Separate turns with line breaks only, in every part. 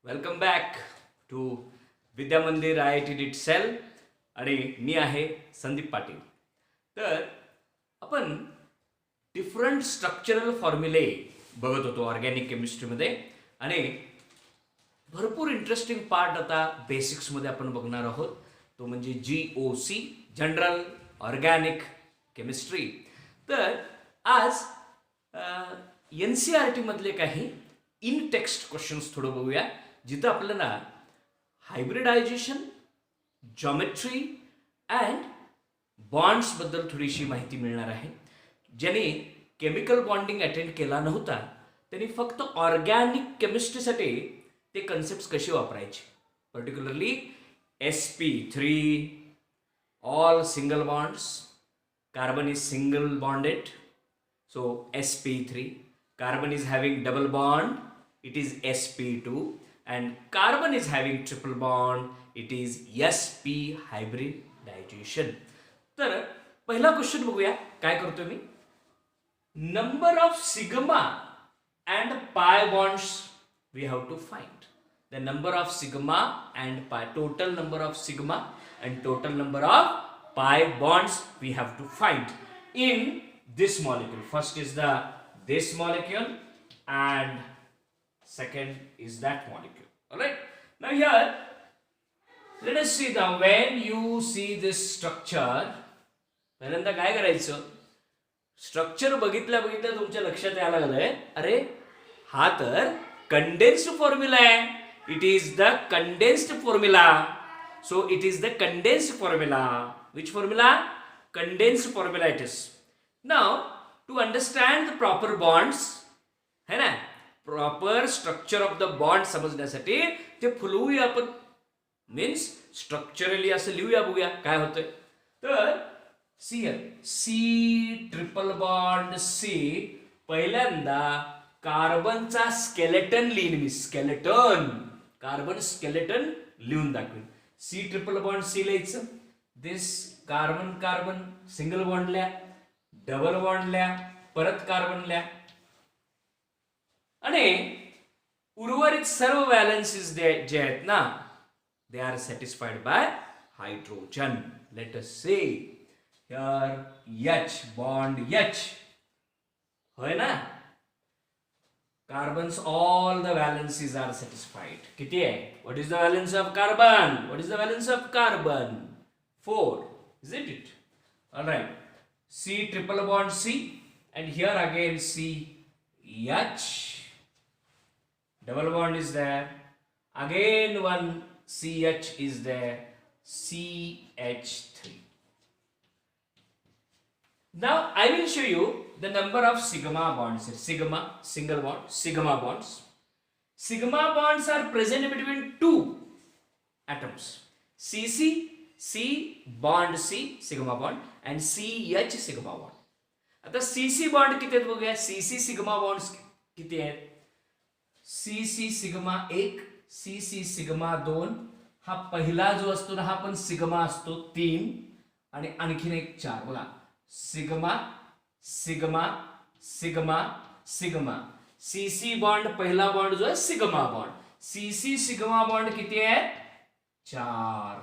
Welcome back to विद्या मंदिर I I T डिट sale आणि मी आहे संदीप पाटील. तर आपण डिफरंट स्ट्रक्चरल फॉर्म्युले बघत होतो ऑर्गॅनिक केमिस्ट्रीमध्ये आणि भरपूर इंटरेस्टिंग पार्ट आता बेसिक्समध्ये आपण बघणार आहोत. तो म्हणजे GOC, जनरल ऑर्गॅनिक केमिस्ट्री. तर आज NCERT मधले काही इन टेक्स्ट क्वेश्चन्स थोडं बघूया, जिथं आपल्याला हायब्रिडायझेशन, जॉमेट्री अँड बॉन्ड्सबद्दल थोडीशी माहिती मिळणार आहे. ज्यांनी केमिकल बॉन्डिंग अटेंड केला नव्हता त्यांनी फक्त ऑर्गॅनिक केमिस्ट्रीसाठी ते कन्सेप्ट कसे वापरायचे, particularly sp3, all single bonds, carbon is single bonded, so sp3. Carbon is having double bond, it is sp2, and carbon is having triple bond, it is sp hybridization. तर पहिला question बघूया. काय करतोय मी, number of sigma and pi bonds we have to find. The number of sigma and pi, total number of sigma and total number of pi bonds we have to find in this molecule. First is this molecule and second is that molecule. All right, now here let us see now when you see this structure, पहिल्यांदा काय करायचं, structure बघितल्या बघितल्या तुमच्या लक्षात यायला लागलंय, अरे हा तर कंडेन्स्ड फॉर्म्युला आहे. It is the condensed formula. So it is the condensed formula. Which formula? Condensed formula it is. Now to understand the proper bonds, है ना, proper structure of the bond समजण्यासाठी ते फुलवूया आपण, मीन्स स्ट्रक्चरली असं लिहूया, बघूया काय होतंय. तर सी ट्रिपल बॉन्ड सी, पहिल्यांदा कार्बनचा स्केलेटन लिहिन मी, स्केलेटन, कार्बन स्केलेटन लिहून दाखवेन. सी ट्रिपल बॉन्ड सी लिहायचं. दिस कार्बन कार्बन सिंगल बॉन्ड लिहा, डबल बॉन्ड लिहा, परत कार्बन लिहा आणि उर्वरित सर्व व्हॅलन्सीज जे आहेत ना, they are satisfied by hydrogen. Let us say here H bond H, होय ना, carbons all the valencies are satisfied. किती आहे? What is the valence of carbon? What is the valence of carbon? 4, isn't it? All right. C triple bond C, and here again C H, double bond is there. Again one CH is there. CH3. Now I will show you the number of sigma bonds. Sigma, single bond, sigma bonds. Sigma bonds are present between two atoms. CC, C bond C, sigma bond, and CH sigma bond. आता CC bond किती आहेत बघूया. CC sigma bonds किती आहेत? CC sigma 1, CC sigma 2, हा पहिला जो असतो ना हा पण सिग्मा असतो 3, आणि आणखीन एक 4. बघा, sigma sigma sigma sigma. CC bond पहिला बॉन्ड जो आहे sigma bond. CC sigma bond किती आहे? 4.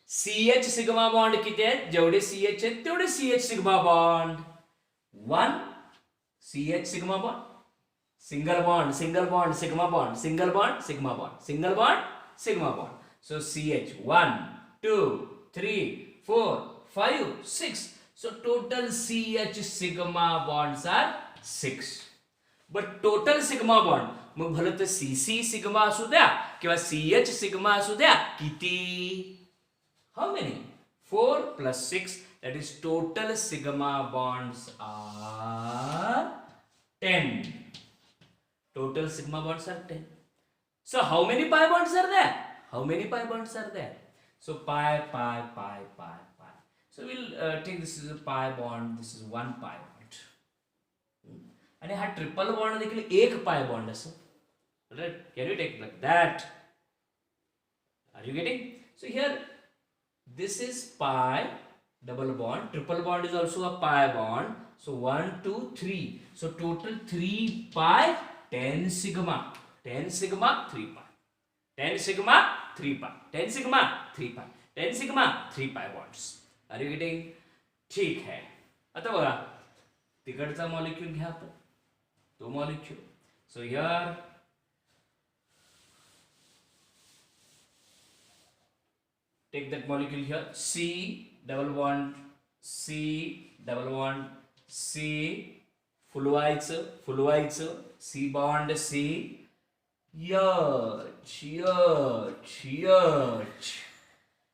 सीएच सिग्मा बॉन्ड किती आहेत? जेवढे सीएच आहेत तेवढे CH sigma bond. 1 CH sigma bond, single bond single bond sigma bond, single bond sigma bond, single bond sigma bond. So CH 1 2 3 4 5 6. So total CH sigma bonds are 6. But total sigma bond, मग भलं तर CC sigma असू द्या किंवा CH sigma असू द्या, किती? How many? 4 plus 6, that is total sigma bonds are 10. Total sigma bonds are 10. So how many pi bonds are there? How many pi bonds are there? So pi, pi, pi, pi, pi. So we'll take this is a pi bond, this is 1 pi bond. आणि हा triple bond देखील एक pi bond असं. Right, can you take like that? Are you getting? So here this is pi double bond, triple bond is also a pi bond. So 1 2 3, so total 3 pi 10 sigma. 10 sigma 3 pi, 10 sigma 3 pi, 10 sigma 3 pi, 10 sigma 3 pi bonds. Are you getting? ठीक है. आता बघा तिकडचा molecule घ्या आपण, तो molecule. So here take that molecule here, C double bond, C double bond, C फुलवायचं C bond C, H.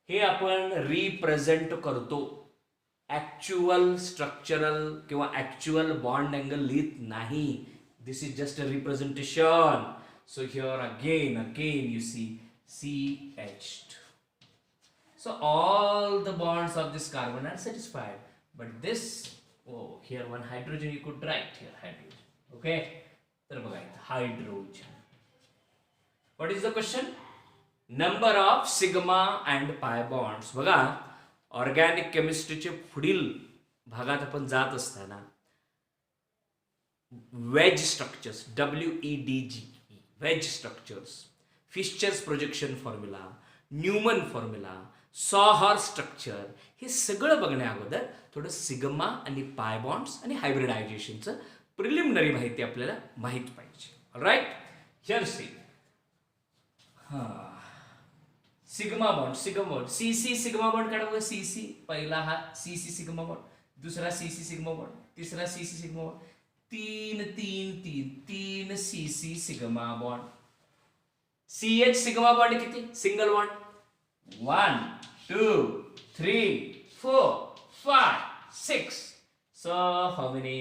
हे आपण रिप्रेझेंट करतो. ऍक्च्युअल स्ट्रक्चरल किंवा ऍक्च्युअल बॉन्ड अँगल लिहित नाही. This is just a representation. So here again you see CH2. So all the bonds of this carbon are satisfied, but this, here one hydrogen you could write here, hydrogen. Okay, तर बघा hydrogen. What is the question? Number of sigma and pi bonds. बघा organic केमिस्ट्रीचे पुढील भागात आपण जात असताना wedge structures, WEDG, wedge structures, Fischer's projection formula, Newman formula, sawhorse structure, हे सगळं बघण्या अगोदर थोडं सिग्मा आणि पाय बॉन्ड्स आणि हायब्रिडायझेशनचं प्रिलिमिनरी माहिती आपल्याला माहीत पाहिजे. Alright, here see. Sigma bond, CC sigma bond काढा बघा. CC पहिला हा CC सिग्मा बॉन्ड, दुसरा CC सिग्मा बॉन्ड, तिसरा CC सिग्मा बॉन्ड, तीन CC sigma bond. CH sigma bond किती? Single bond. 1 2 3 4 5 6. So how many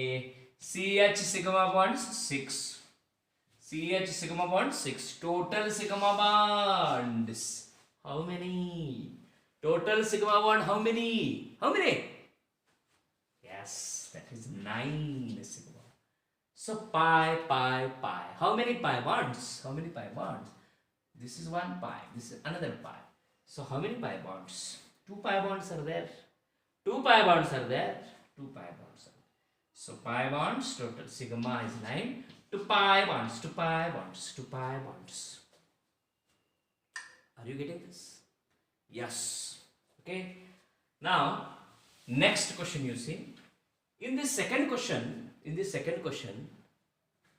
CH sigma bonds? 6. CH sigma bonds 6. Total sigma bonds how many? Total sigma bond how many? Yes, that is 9 sigma. So pi. How many pi bonds? This is one pi, this is another pi. So how many pi bonds? 2 pi bonds are there. 2 pi bonds are there. So pi bonds, total sigma is 9. 2 pi bonds. Are you getting this? Yes. Okay. Now, next question you see. In this second question,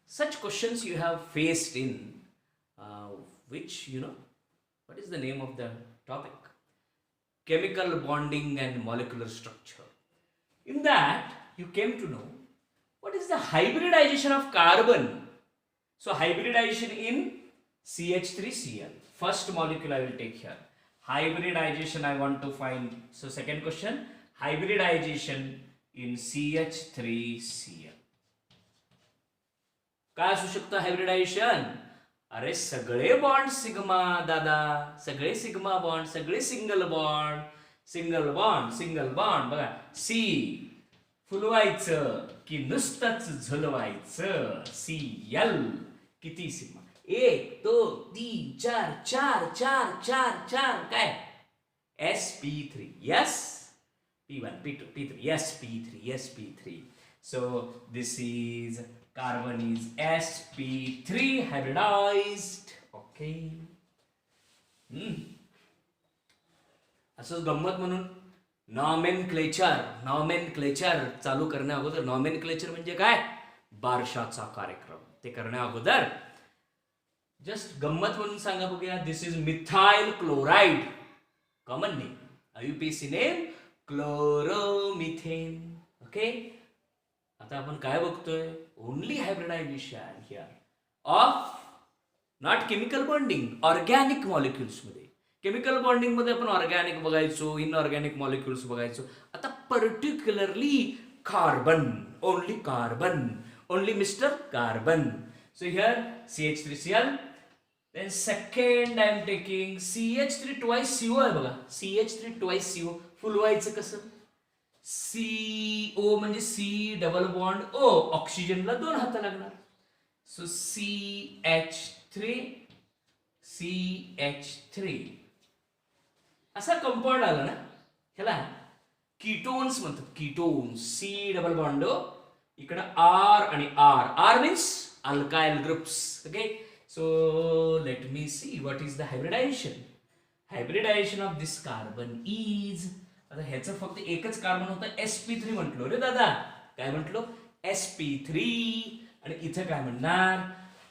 such questions you have faced in which, what is the name of the topic? Chemical bonding and molecular structure. In that, you came to know what is the hybridization of carbon. So hybridization in CH3Cl. First molecule I will take here. Hybridization I want to find. So second question, hybridization in CH3Cl. काय असू शकतं hybridisation? अरे सगळे bond sigma दादा, सगळे sigma bond, सगळे single bond. बघा C फुलवायचं की नुसतंच झुलवायचं. CL किती सिग्मा? 1 2 3 4 काय? sp3. Yes, p1 p2 p3. sp3. So this is carbon is sp3 hybridized. Okay. असंच गंमत म्हणून नॉमेनक्लेचर चालू करण्या अगोदर, नॉमेनक्लेचर म्हणजे काय? बारशाचा कार्यक्रम. ते करण्या अगोदर जस्ट गंमत म्हणून सांगा बघूया. This is methyl chloride. Common name, IUPAC name chloromethane. Okay. आता आपण काय बघतोय? Only hybridization here of not chemical bonding, organic molecules मध्ये. केमिकल बॉन्डिंग मध्ये आपण ऑर्गॅनिक बघायचो, इनऑर्गॅनिक मॉलिक्युल्स बघायचो. आता particularly carbon, only mister carbon. So here CH3Cl. Then second I am taking CH3 twice CO आहे बघा. CH3 twice CO फुलवायचं कसं? CO म्हणजे C डबल बॉन्ड O, ऑक्सिजनला 2 हात लागणार. सो CH3 असा कंपाऊंड आला ना, ह्याला कीटोन्स म्हणतात. Ketones, C double bond O, इकडे R आणि R means alkyl groups. Okay. So let me see what is the hybridization. Hybridization of this carbon is, आता ह्याचं फक्त एकच कार्बन होतं sp3 म्हटलो रे दादा. काय म्हटलो? sp3. आणि इथं काय म्हणणार?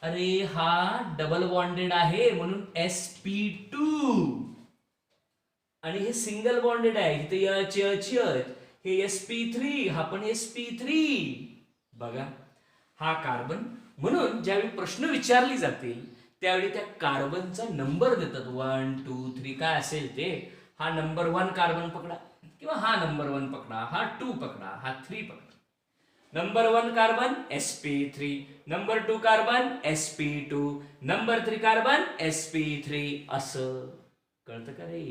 अरे हा डबल बॉन्डेड आहे म्हणून sp2. आणि हे सिंगल बॉन्डेड आहे इथे एच एच एच, हे sp3, हा पण sp3. बघा हा कार्बन. म्हणून ज्यावेळी प्रश्न विचारली जातील त्यावेळी त्या कार्बनचा नंबर देतात 1 2 3 काय असेल ते. हा नंबर 1 कार्बन पकडा किंवा हा नंबर 1 पकडा, हा 2 पकडा, हा 3 पकडा. Number 1 carbon sp3, number 2 carbon sp2, number 3 carbon sp3. असं कळतं का रे?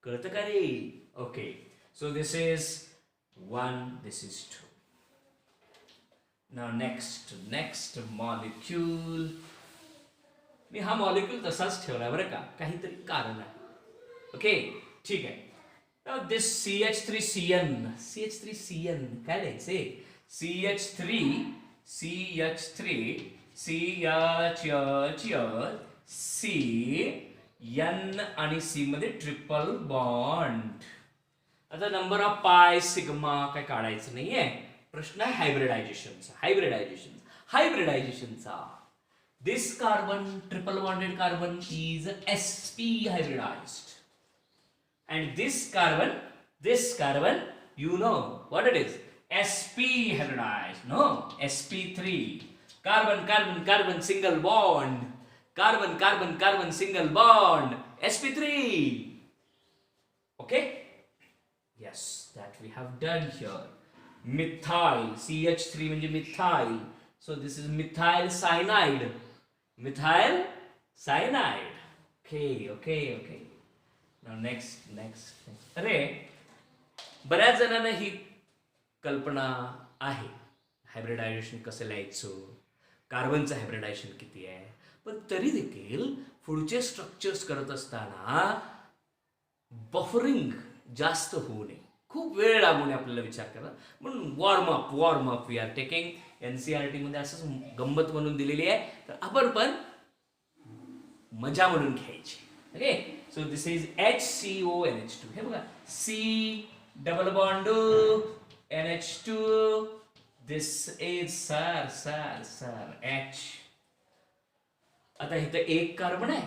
कळतं का रे? Okay. So this is 1, this is 2. Now next molecule. मी हा मॉलिक्यूल तसाच ठेवला बरं का, काहीतरी कारण आहे. ओके ठीक आहे. Now this CH3CN काय लिहायचे? CH3 CN आणि C मध्ये ट्रिपल बॉन्ड. आता नंबर ऑफ पाय सिग्मा काय काढायचं नाहीये. प्रश्न आहे हायब्रिडायझेशनचा. This carbon, triple bonded carbon, is sp hybridized, and this carbon, you know what it is? sp hybridized. No, sp3. Carbon, single bond. Carbon, single bond. sp3. Okay? Yes, that we have done here. Methyl, CH3 म्हणजे methyl. So this is methyl cyanide. Okay. Now next. अरे बऱ्याच जणांना ही कल्पना आहे hybridisation कसं लिहायचं, कार्बनचं hybridisation किती आहे. पण तरी देखील पुढचे स्ट्रक्चर्स करत असताना बफरिंग जास्त होऊ नये, खूप वेळ लागू नये आपल्याला विचार करा. म्हणून warm up we are taking. NCERT मध्ये असंच गंमत म्हणून दिलेली आहे, तर आपण पण मजा म्हणून घ्यायची. Okay. So this is HCONH2. हे बघा C double bond NH2. This is sir H. आता इथं एक कार्बन आहे,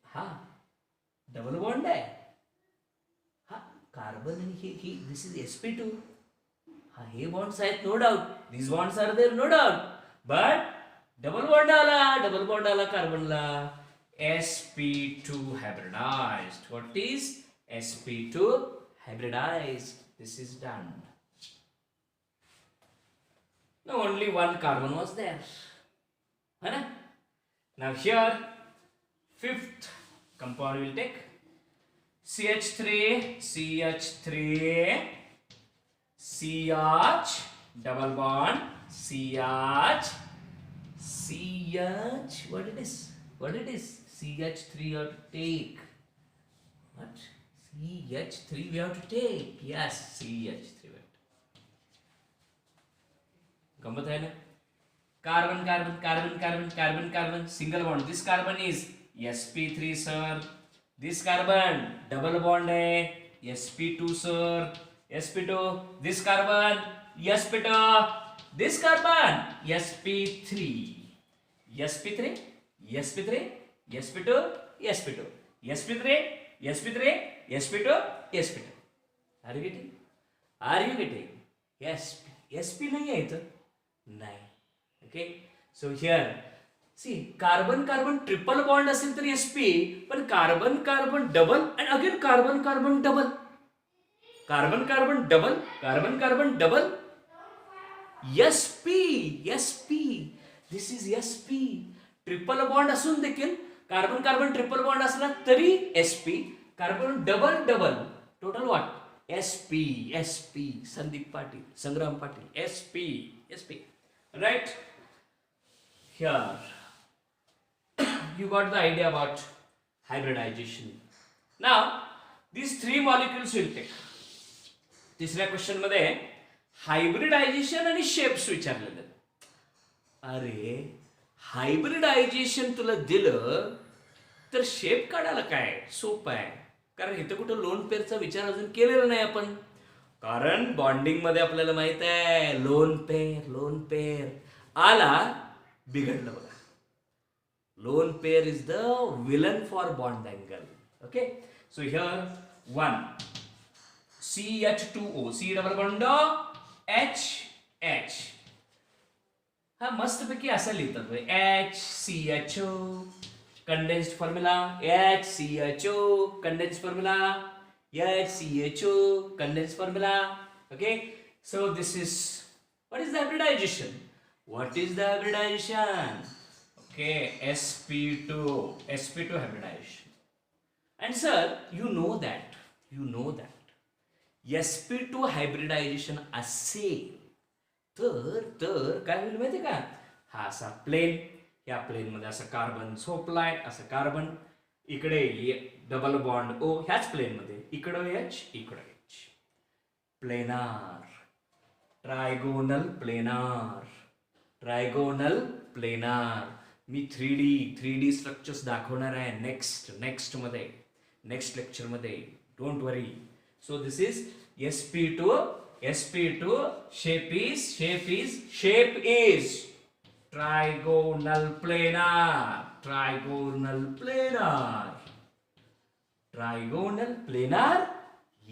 हा डबल बॉन्ड आहे, हा कार्बन आणि ही दिस इज sp2. हा हे बॉन्ड्स आहेत no doubt, this bonds are there no doubt, but double bond आला कार्बनला. sp2 hybridized. What is sp2 hybridized? This is done. Now only one carbon was there. है ना? Now here fifth compound we'll take CH3 CH double bond CH. What it is? CH3 you have to take. What? CH3 we have to take. Yes, CH3 we have to. गंमत है ना? Carbon, single bond. This carbon is sp3 sir. This carbon double bond है sp2 sir. sp2. This carbon sp2. This carbon sp3. sp2. Are you getting? sp नहीं है इथं? नाही. Okay, so here see carbon triple bond असेल तर sp, पण carbon double and again carbon double, carbon double sp. This is sp. Triple bond असून देखील carbon triple bond असला तरी sp. Carbon double total what? sp. Sandeep Patil, Sangram Patil, sp. Right? Here you got the idea about hybridization. Now these three molecules will take. तिसऱ्या question मध्ये hybridisation आणि shapes विचारलेले. अरे hybridisation तुला दिलं तर शेप काढायला काय सोपं आहे. कारण इथं कुठं लोन पेअरचा विचार अजून केलेला नाही आपण. कारण बॉन्डिंग मध्ये आपल्याला माहित आहे लोन पेअर आला बिघडलं बघा. Lone pair is the villain for bond angle. Okay, so here one CH2O, C double bond H H. हा मस्तपैकी असं लिहितात HCHO condensed formula, HCHO condensed formula, HCHO condensed formula. Okay, so this is what is the hybridization? What is the hybridization? Okay, sp2 hybridization. And sir, you know that sp2 hybridization असेल तर काय होईल माहिती का, हा असा plain, या plain मध्ये असं कार्बन झोपलाय, असं कार्बन इकडे डबल बॉन्ड ओ ह्याच प्लेन मध्ये, इकडं H इकडं H, प्लेनार, ट्रायगोनल प्लेनार. मी 3D स्ट्रक्चर्स दाखवणार आहे नेक्स्ट लेक्चर मध्ये. Don't worry. So this is sp2 shape is trigonal planar.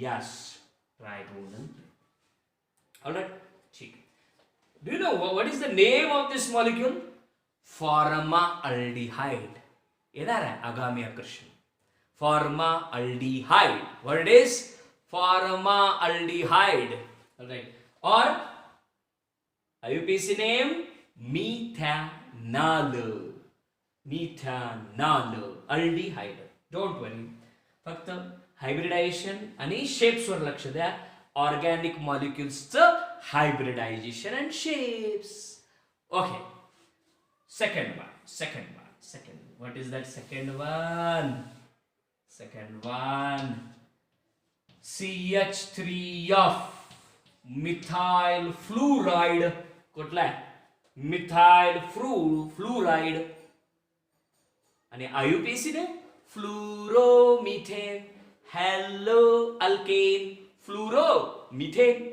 Yes, trigonal. All right, ठीक. Do you know what is the name of this molecule? Formaldehyde. येणार आहे आगामी आकर्षण. Formaldehyde. What it is? Formaldehyde. Alright. Or IUPAC name methanol. Aldehyde. Don't worry. फक्त hybridization आणि shapes वर लक्ष द्या. ऑर्गॅनिक मॉलिक्युल्सचं hybridization and shapes. Okay. Second one. What is that second one? CH3 of methyl fluoride. कुठला आहे? Methyl fluoride. आणि IUPAC ने फ्लोरोमिथेन, hello alkane, फ्लोरोमिथेन.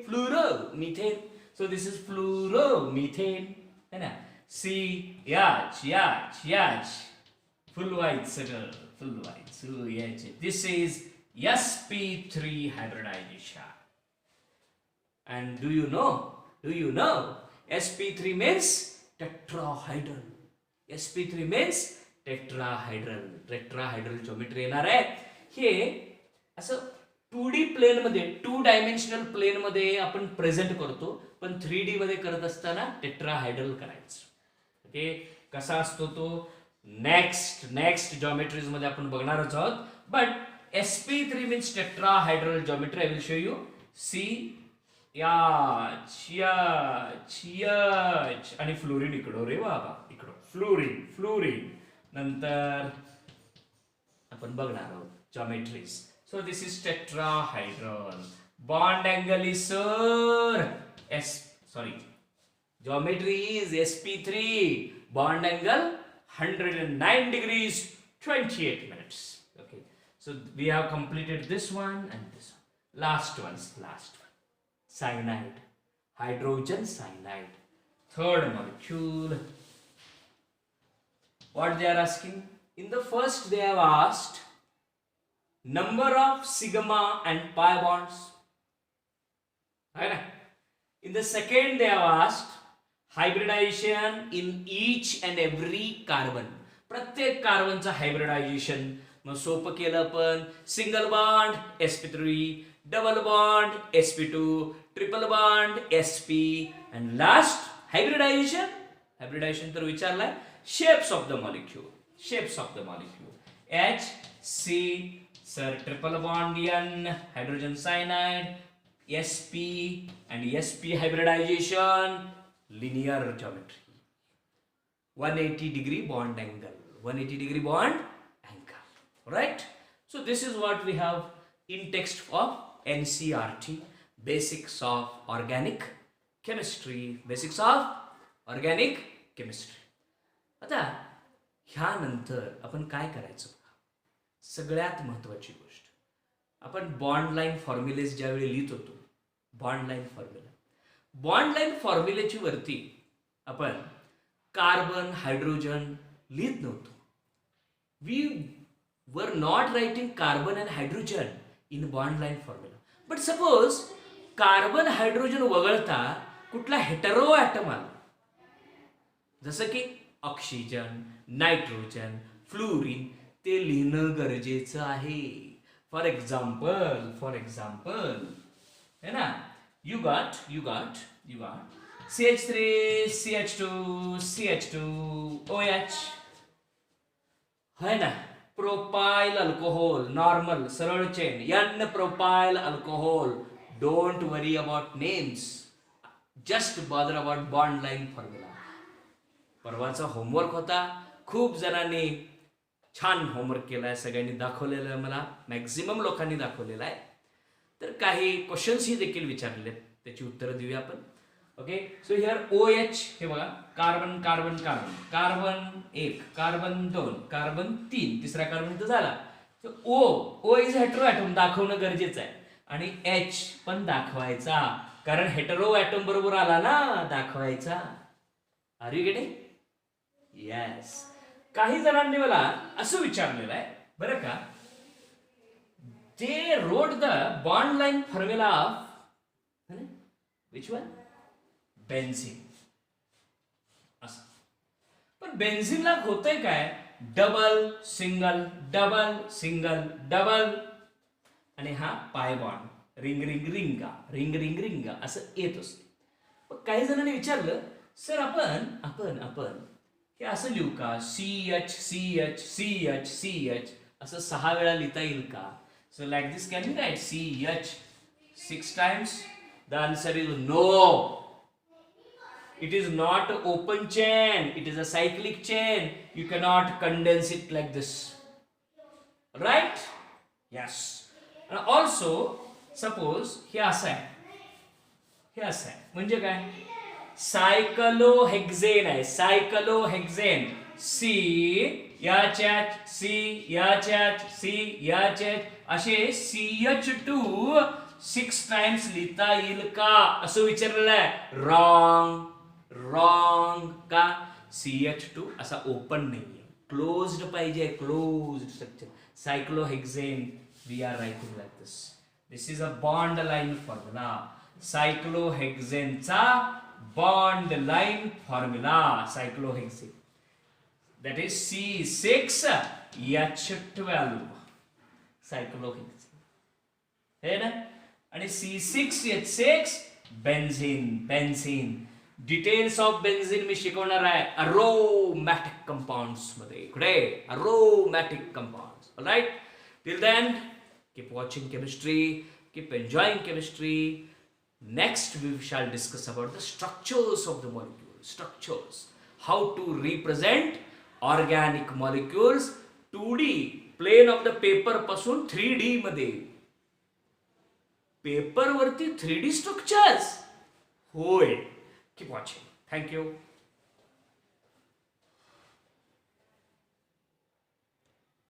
So this is fluoromethan, है ना. CH, full white circle, so H. This is sp3 hybridization. And do you know sp3 means tetrahedral. Tetrahedral geometry येणार आहे. हे असं 2D प्लेन मध्ये, 2 डायमेन्शनल प्लेन मध्ये आपण प्रेझेंट करतो, पण 3D मध्ये करत असताना टेट्राहायड्रल करायचं. ओके, कसा असतो तो नेक्स्ट जॉमेट्रीज मध्ये आपण बघणारच आहोत. But sp3 means tetrahedral geometry. I will show you. H आणि फ्लोरीन इकडं रे बाबा, इकडं फ्लोरीन. नंतर आपण बघणार आहोत जॉमेट्रीज. So this is tetrahedral. Bond angle is geometry is sp3. Bond angle 109 degrees 28 minutes. Okay. So we have completed this one and this one. Last one. Cyanide. Hydrogen cyanide. Third molecule. What they are asking? In the first they have asked number of sigma and pi bonds. Right? In the second they have asked hybridization in each and every carbon. प्रत्येक कार्बनचा hybridisation. मग सोपं केलं पण single bond sp3, double bond sp2, triple bond sp, and last hybridization तर विचारलाय. Shapes of the molecule. H, C, sir, triple bond N, hydrogen cyanide, sp and sp hybridization, linear geometry. 180 degree bond angle. Right? So this is what we have in text of NCERT, Basics of Organic Chemistry. आता ह्यानंतर आपण काय करायचं? सगळ्यात महत्त्वाची गोष्ट, आपण bond line formulas ज्यावेळी लिहित होतो, बॉन्ड लाईन फॉर्म्युलेची वरती आपण कार्बन हायड्रोजन लिहित नव्हतो. We were not writing carbon and hydrogen in bond line formula. But suppose carbon hydrogen वगळता कुठला हेटेरो ॲटम आला, जसं की ऑक्सिजन, नायट्रोजन, फ्लोरीन, ते लिहिणं गरजेचं आहे. फॉर एक्झाम्पल है ना, you got CH3 CH2 CH2 OH है ना, प्रोपाइल अल्कोहोल, नॉर्मल सरळ chain, N propyl alcohol. Don't worry about names, just bother about bond line formula. परवाचा होमवर्क होता, खूप जणांनी छान होमवर्क केलाय, सगळ्यांनी दाखवलेलं आहे, मला मॅक्झिमम लोकांनी दाखवलेलं आहे. तर काही क्वेश्चन्सही देखील विचारले, त्याची उत्तरं देऊया आपण. ओके, सो हिअर OH, हे बघा, carbon carbon carbon, carbon 1, carbon 2, carbon 3, तिसरा कार्बन इथं झाला. O इज हेटेरो ॲटम, दाखवणं गरजेचं आहे. आणि H पण दाखवायचा, कारण हेटेरो ॲटम बरोबर आला ना, दाखवायचा. Are you getting? येस. काही जणांनी मला असं विचारलेलं आहे बरं का, they wrote the bond line formula of which one? Benzene. असं. पण बेन्झिनला होतंय काय, double single double single double, आणि हा पाय बॉन्ड, रिंग रिंग रिंगा, रिंग रिंग रिंगा असं येत असते. मग काही जणांनी विचारलं, सर आपण हे असं लिहू का, CH CH CH CH असं 6 वेळा लिहिता येईल का? So like this can we write CH 6 times? The answer is no. It is not an open chain, it is a cyclic chain. You cannot condense it like this. Right? Yes. And also suppose हे असं आहे, म्हणजे काय, सायक्लोहेक्झेन आहे, सायक्लोहेक्झेन. C याच्यात C याच्यात C याच्यात असे CH2 6 टाइम्स लिहिता येईल का असं विचारलेलं आहे. रॉंग. का, CH2 असा ओपन नाहीये, क्लोज्ड पाहिजे, closed structure. Cyclohexane we are writing like this. This is a bond line formula. सायक्लोहेक्झेनचा bond line formula, cyclohexane, that is C6H12 cyclohexane, है ना. आणि C6H6 benzene. Details of benzene मी शिकवणार आहे अरोमॅटिक कंपाऊंड्स मध्ये. कुठे? Aromatic compounds. Alright, till then keep watching chemistry, keep enjoying chemistry. Next we shall discuss about the structures of the molecules. Structures, how to represent organic molecules 2D plane of the paper पासून 3D मध्ये. Paper वरती 3D structures. होय. Keep watching. Thank you.